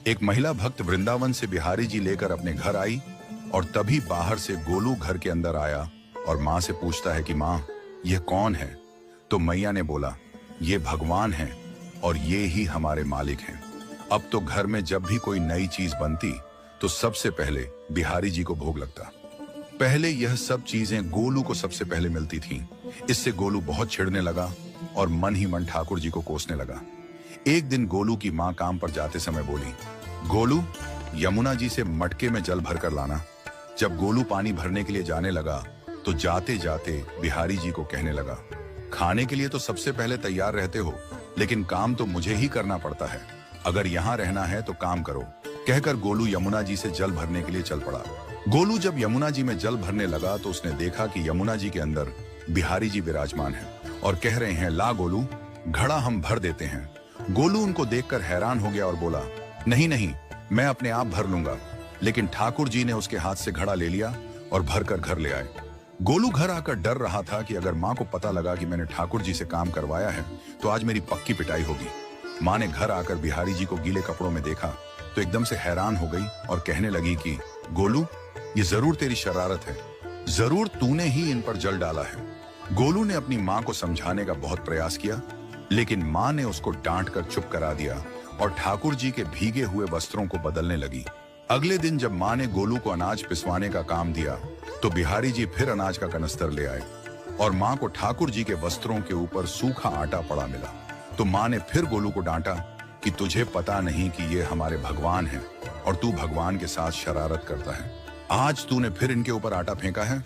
एक महिला भक्त वृंदावन से बिहारी जी लेकर अपने घर आई और तभी बाहर से गोलू घर के अंदर आया और माँ से पूछता है कि माँ, यह कौन है? तो मैया ने बोला, ये भगवान हैं और ये ही हमारे मालिक हैं। अब तो घर में जब भी कोई नई चीज बनती तो सबसे पहले बिहारी जी को भोग लगता। पहले यह सब चीजें गोलू को सबसे पहले मिलती थीं। इससे गोलू बहुत छिड़ने लगा और मन ही मन ठाकुर जी को कोसने लगा। एक दिन गोलू की माँ काम पर जाते समय बोली, गोलू, यमुना जी से मटके में जल भर कर लाना। जब गोलू पानी भरने के लिए जाने लगा तो जाते जाते बिहारी जी को कहने लगा, खाने के लिए तो सबसे पहले तैयार रहते हो, लेकिन काम तो मुझे ही करना पड़ता है। अगर यहाँ रहना है तो काम करो। कहकर गोलू यमुना जी से जल भरने के लिए चल पड़ा। गोलू जब यमुना जी में जल भरने लगा तो उसने देखा कि यमुना जी के अंदर बिहारी जी विराजमान हैं और कह रहे हैं, ला गोलू, घड़ा हम भर देते हैं। गोलू उनको देखकर हैरान हो गया और बोला, नहीं नहीं, मैं अपने आप भर लूंगा। लेकिन ठाकुर जी ने उसके हाथ से घड़ा ले लिया और भरकर घर ले आए। गोलू घर आकर डर रहा था कि अगर माँ को पता लगा कि मैंने ठाकुर जी से काम करवाया है तो आज मेरी पक्की पिटाई होगी। माँ ने घर आकर बिहारी जी को गीले कपड़ों में देखा तो एकदम से हैरान हो गई और कहने लगी कि गोलू, ये जरूर तेरी शरारत है, जरूर तूने ही इन पर जल डाला है। गोलू ने अपनी माँ को समझाने का बहुत प्रयास किया, लेकिन माँ ने उसको डांट कर चुप करा दिया और ठाकुर जी के भीगे हुए वस्त्रों को बदलने लगी। अगले दिन जब माँ ने गोलू को अनाज पिसवाने का काम दिया तो बिहारी जी फिर अनाज का कनस्तर ले आए और माँ को ठाकुर जी के वस्त्रों के ऊपर सूखा आटा पड़ा मिला। तो माँ ने फिर गोलू को डांटा कि तुझे पता नहीं कि ये हमारे भगवान हैं और तू भगवान के साथ शरारत करता है। आज तूने फिर इनके ऊपर आटा फेंका है।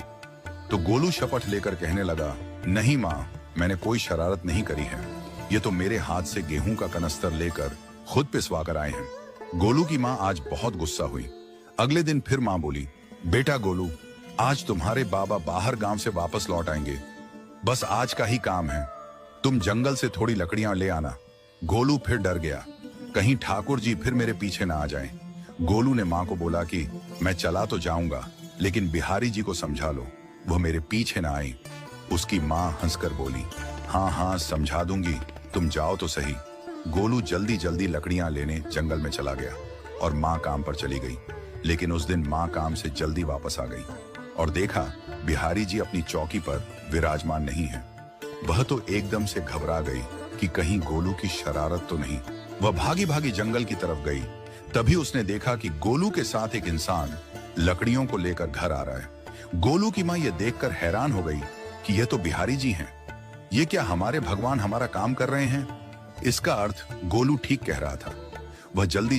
तो गोलू शपथ लेकर कहने लगा, नहीं माँ, मैंने कोई शरारत नहीं करी है। ये तो मेरे हाथ से गेहूं का कनस्तर लेकर खुद पिसवा कर आए हैं। गोलू की माँ आज बहुत गुस्सा हुई। अगले दिन फिर माँ बोली, बेटा गोलू, आज तुम्हारे बाबा बाहर गांव से वापस लौट आएंगे। बस आज का ही काम है, तुम जंगल से थोड़ी लकड़ियां ले आना। गोलू फिर डर गया, कहीं ठाकुर जी फिर मेरे पीछे ना आ जाएं। गोलू ने माँ को बोला कि मैं चला तो जाऊंगा, लेकिन बिहारी जी को समझा लो, वो मेरे पीछे ना आए। उसकी माँ हंसकर बोली, हाँ हाँ, समझा दूंगी, तुम जाओ तो सही। गोलू जल्दी जल्दी लकड़ियां लेने जंगल में चला गया और माँ काम पर चली गई। लेकिन उस दिन माँ काम से जल्दी वापस आ गई और देखा बिहारी जी अपनी चौकी पर विराजमान नहीं है। वह तो एकदम से घबरा गई कि कहीं गोलू की शरारत तो नहीं। वह भागी भागी जंगल की तरफ गई। तभी उसने देखा कि गोलू के साथ एक इंसान लकड़ियों को लेकर घर आ रहा है। गोलू की माँ यह देखकर हैरान हो गई कि यह तो बिहारी जी हैं। ये क्या हमारे भगवान हमारा काम कर रहे हैं? इसका अर्थ गोलू ठीक कह रहा था। वह जल्दी जल्दी